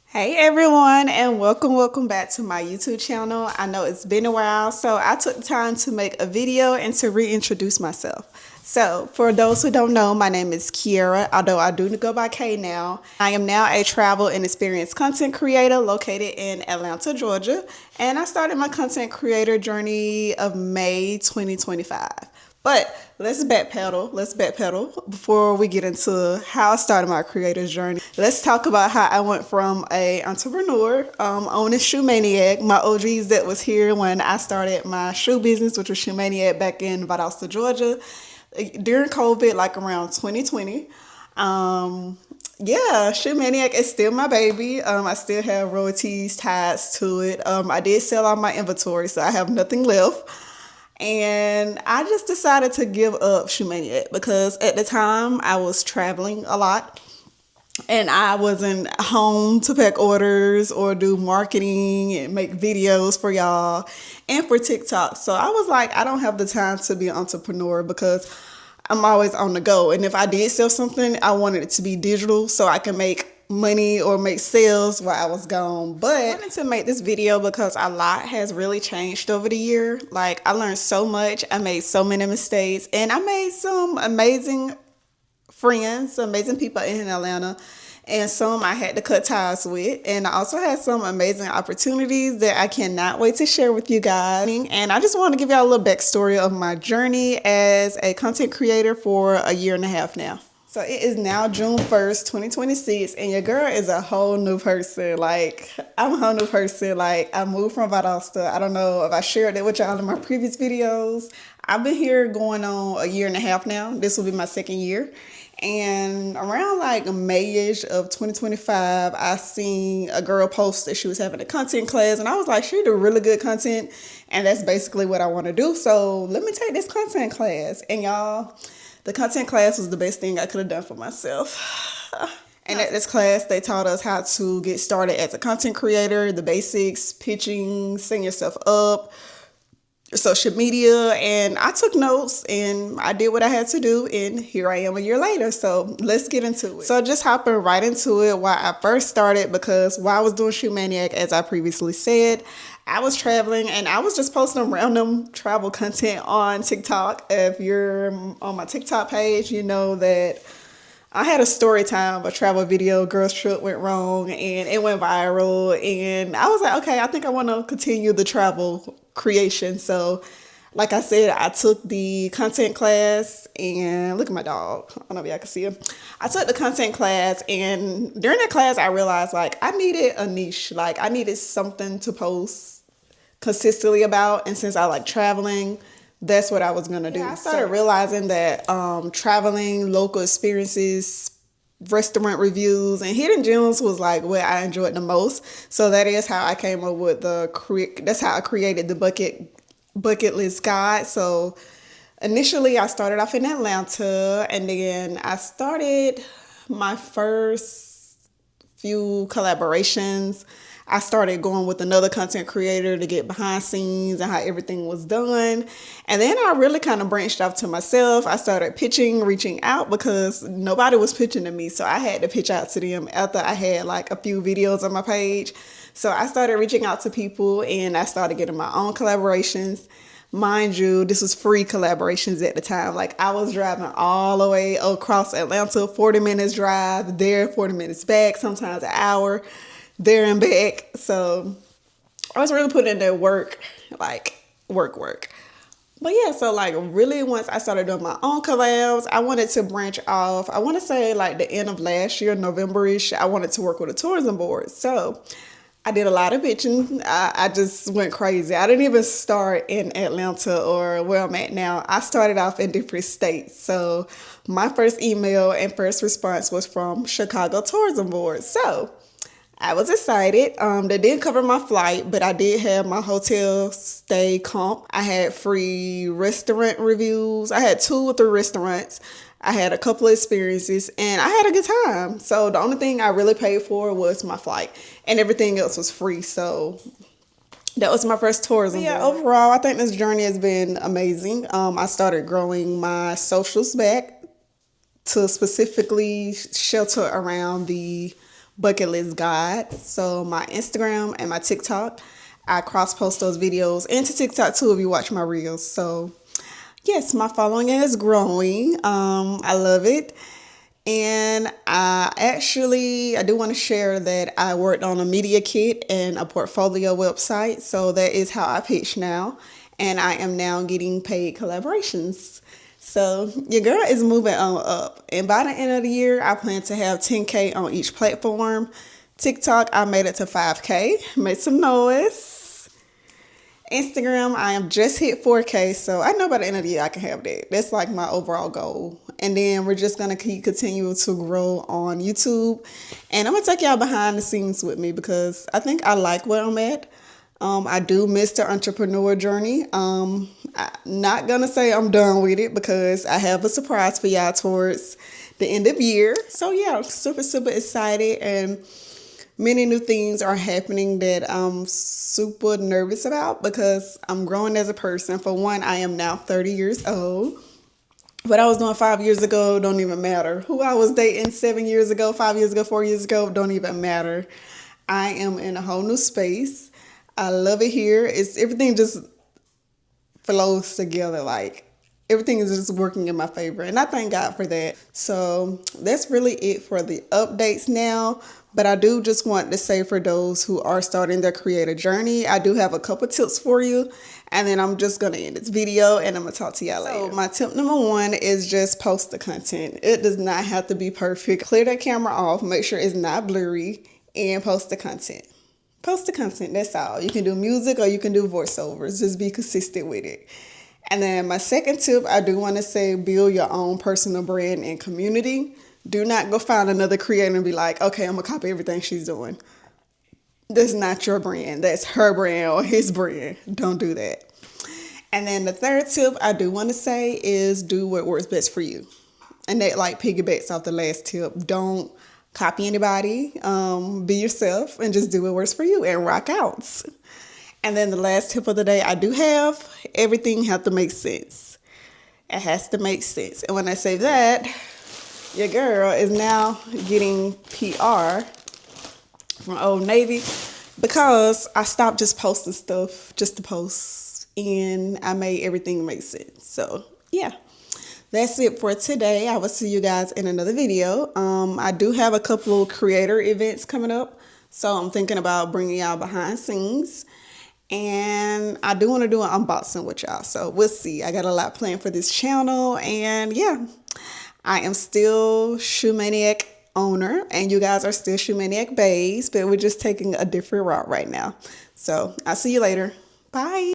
Hey everyone, and welcome back to my YouTube channel. I know it's been a while, so I took the time to make a video and to reintroduce myself. So for those who don't know, my name is Kiera, although I do go by K now. I am now a travel and experience content creator located in Atlanta, Georgia, and I started my content creator journey of May 2025. But let's backpedal before we get into how I started my creator's journey. Let's talk about how I went from a entrepreneur, owning Shoemaniac, my OGs that was here when I started my shoe business, which was Shoemaniac back in Valdosta, Georgia, during COVID, like around 2020. Yeah, Shoemaniac is still my baby. I still have royalties tied to it. I did sell all my inventory, so I have nothing left. And I just decided to give up Shoemaniac because at the time I was traveling a lot and I wasn't home to pack orders or do marketing and make videos for y'all and for TikTok. So I was like, I don't have the time to be an entrepreneur because I'm always on the go. And if I did sell something, I wanted it to be digital so I can make money or make sales while I was gone. But I wanted to make this video because a lot has really changed over the year. Like, I learned so much, I made so many mistakes, and I made some amazing friends, amazing people in Atlanta, and some I had to cut ties with. And I also had some amazing opportunities that I cannot wait to share with you guys. And I just want to give y'all a little backstory of my journey as a content creator for a year and a half now. So it is now June 1st, 2026, and your girl is a whole new person. Like, I'm a whole new person. Like, I moved from Valdosta. I don't know if I shared it with y'all in my previous videos. I've been here going on a year and a half now. This will be my second year. And around like May-ish of 2025, I seen a girl post that she was having a content class, and I was like, she do really good content, and that's basically what I want to do. So let me take this content class. And y'all, the content class was the best thing I could have done for myself. And at this class, they taught us how to get started as a content creator, the basics, pitching, setting yourself up, social media, and I took notes and I did what I had to do, and here I am a year later. So let's get into it. So just hopping right into it, why I first started, because while I was doing Shoemaniac, as I previously said, I was traveling and I was just posting random travel content on TikTok. If you're on my TikTok page, you know that I had a story time, a travel video, girl's trip went wrong and it went viral. And I was like, okay, I think I want to continue the travel creation. So like I said, I took the content class, and look at my dog. I don't know if y'all can see him. I took the content class, and during that class, I realized like I needed a niche. Like I needed something to post consistently about. And since I like traveling, that's what I was going to do. I started realizing that traveling, local experiences, restaurant reviews, and hidden gems was like what I enjoyed the most. So that is how I came up with that's how I created the bucket list guide. So initially I started off in Atlanta, and then I started my first few collaborations. I started going with another content creator to get behind scenes and how everything was done. And then I really kind of branched off to myself. I started pitching, reaching out, because nobody was pitching to me. So I had to pitch out to them after I had like a few videos on my page. So I started reaching out to people, and I started getting my own collaborations. Mind you, this was free collaborations at the time. Like I was driving all the way across Atlanta, 40 minutes drive there, 40 minutes back, sometimes an hour there and back. So I was really putting in that work, like work. But yeah, so like really once I started doing my own collabs, I wanted to branch off. I want to say like the end of last year, November-ish, I wanted to work with a tourism board. So I did a lot of pitching. I just went crazy. I didn't even start in Atlanta or where I'm at now. I started off in different states. So my first email and first response was from Chicago Tourism Board. So I was excited. They didn't cover my flight, but I did have my hotel stay comp. I had free restaurant reviews. I had 2 or 3 restaurants. I had a couple of experiences, and I had a good time. So the only thing I really paid for was my flight, and everything else was free. So that was my first tourism. But yeah, overall, I think this journey has been amazing. I started growing my socials back to specifically shelter around the bucket list guide. So my Instagram and my TikTok, I cross post those videos into TikTok too if you watch my reels. So yes, my following is growing. I love it. And I do want to share that I worked on a media kit and a portfolio website. So that is how I pitch now. And I am now getting paid collaborations. So your girl is moving on up. And by the end of the year, I plan to have 10K on each platform. TikTok, I made it to 5K. Made some noise. Instagram, I am just hit 4K. So I know by the end of the year, I can have that. That's like my overall goal. And then we're just going to continue to grow on YouTube. And I'm going to take y'all behind the scenes with me because I think I like where I'm at. I do miss the entrepreneur journey. I'm not going to say I'm done with it because I have a surprise for y'all towards the end of year. So yeah, super, super excited. And many new things are happening that I'm super nervous about because I'm growing as a person. For one, I am now 30 years old. What I was doing 5 years ago don't even matter. Who I was dating 7 years ago, 5 years ago, 4 years ago don't even matter. I am in a whole new space. I love it here. Everything just flows together. Like everything is just working in my favor. And I thank God for that. So that's really it for the updates now. But I do just want to say for those who are starting their creator journey, I do have a couple tips for you. And then I'm just going to end this video and I'm going to talk to y'all later. So my tip number 1 is just post the content. It does not have to be perfect. Clear that camera off. Make sure it's not blurry and post the content. Post the content, that's all. You can do music or you can do voiceovers. Just be consistent with it. And then my second tip, I do want to say build your own personal brand and community. Do not go find another creator and be like, okay, I'm going to copy everything she's doing. That's not your brand. That's her brand or his brand. Don't do that. And then the third tip I do want to say is do what works best for you. And that like piggybacks off the last tip. Don't copy anybody, be yourself and just do what works for you and rock out. And then the last tip of the day I do have, everything has to make sense. It has to make sense. And when I say that, your girl is now getting PR from Old Navy because I stopped just posting stuff just to post and I made everything make sense. So yeah. That's it for today. I will see you guys in another video. I do have a couple of creator events coming up. So I'm thinking about bringing y'all behind scenes. And I do want to do an unboxing with y'all. So we'll see. I got a lot planned for this channel. And yeah, I am still Shoemaniac owner. And you guys are still Shoemaniac babes. But we're just taking a different route right now. So I'll see you later. Bye.